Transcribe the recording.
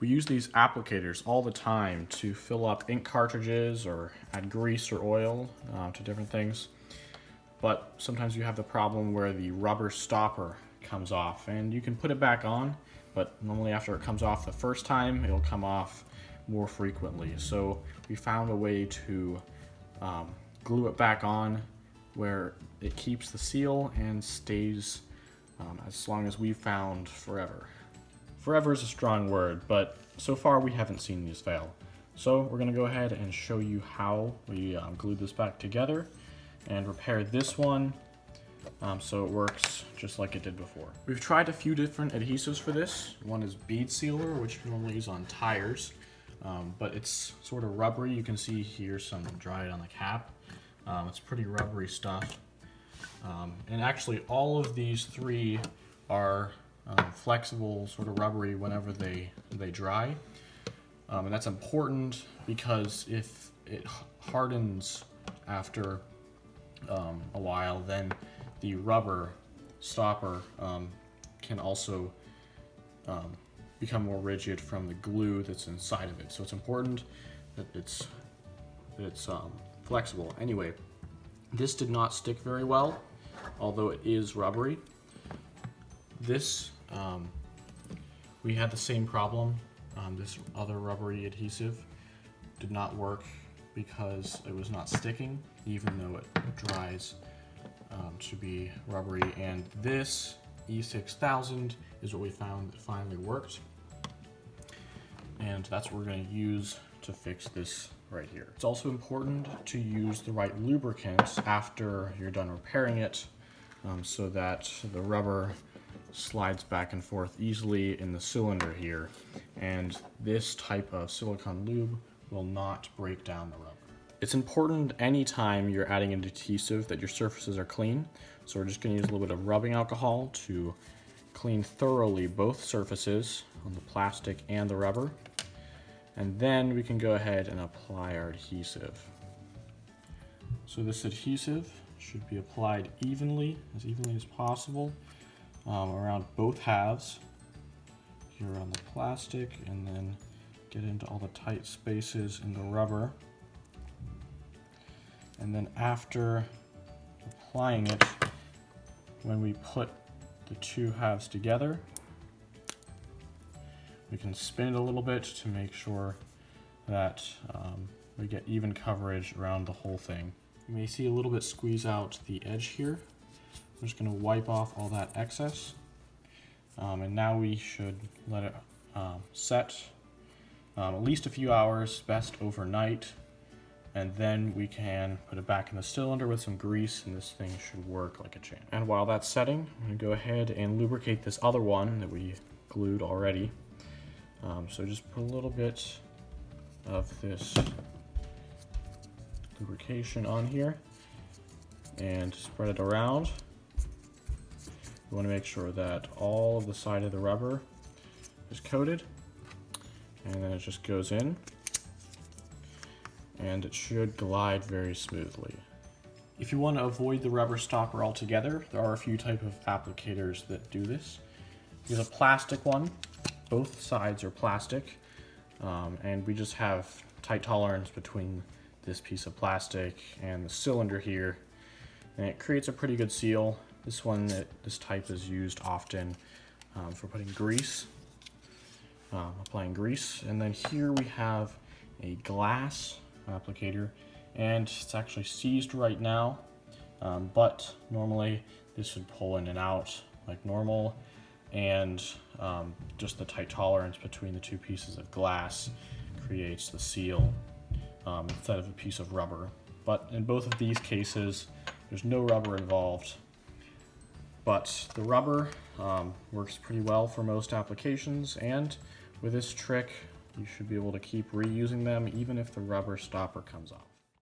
We use these applicators all the time to fill up ink cartridges or add grease or oil to different things. But sometimes you have the problem where the rubber stopper comes off, and you can put it back on, but normally after it comes off the first time, it'll come off more frequently. So we found a way to glue it back on where it keeps the seal and stays as long as we found forever. Forever is a strong word, but so far we haven't seen these fail. So we're going to go ahead and show you how we glued this back together and repair this one so it works just like it did before. We've tried a few different adhesives for this. One is bead sealer, which you normally use on tires, but it's sort of rubbery. You can see here some dried on the cap. It's pretty rubbery stuff. And actually all of these three are flexible, sort of rubbery whenever they dry. And that's important because if it hardens after a while, then the rubber stopper can also become more rigid from the glue that's inside of it. So it's important that it's flexible. Anyway, this did not stick very well, although it is rubbery. This, we had the same problem. This other rubbery adhesive did not work because it was not sticking, even though it dries to be rubbery. And this e6000 is what we found that finally worked. And that's what we're going to use to fix this right here. It's also important to use the right lubricant after you're done repairing it so that the rubber slides back and forth easily in the cylinder here, and this type of silicone lube will not break down the rubber. It's important anytime you're adding an adhesive that your surfaces are clean, so we're just going to use a little bit of rubbing alcohol to clean thoroughly both surfaces on the plastic and the rubber, and then we can go ahead and apply our adhesive. So this adhesive should be applied evenly as possible around both halves here on the plastic, and then get into all the tight spaces in the rubber. And then after applying it, when we put the two halves together, we can spin it a little bit to make sure that we get even coverage around the whole thing. You may see a little bit squeeze out the edge here. I'm just going to wipe off all that excess, and now we should let it set at least a few hours, best overnight, and then we can put it back in the cylinder with some grease, and this thing should work like a champ. And while that's setting, I'm going to go ahead and lubricate this other one that we glued already. So just put a little bit of this lubrication on here and spread it around. You want to make sure that all of the side of the rubber is coated, and then it just goes in, and it should glide very smoothly. If you want to avoid the rubber stopper altogether, there are a few types of applicators that do this. There's a plastic one. Both sides are plastic, and we just have tight tolerance between this piece of plastic and the cylinder here, and it creates a pretty good seal. This type is used often for putting grease, applying grease. And then here we have a glass applicator, and it's actually seized right now, but normally this would pull in and out like normal, and just the tight tolerance between the two pieces of glass creates the seal instead of a piece of rubber. But in both of these cases, there's no rubber involved. But the rubber works pretty well for most applications, and with this trick, you should be able to keep reusing them even if the rubber stopper comes off.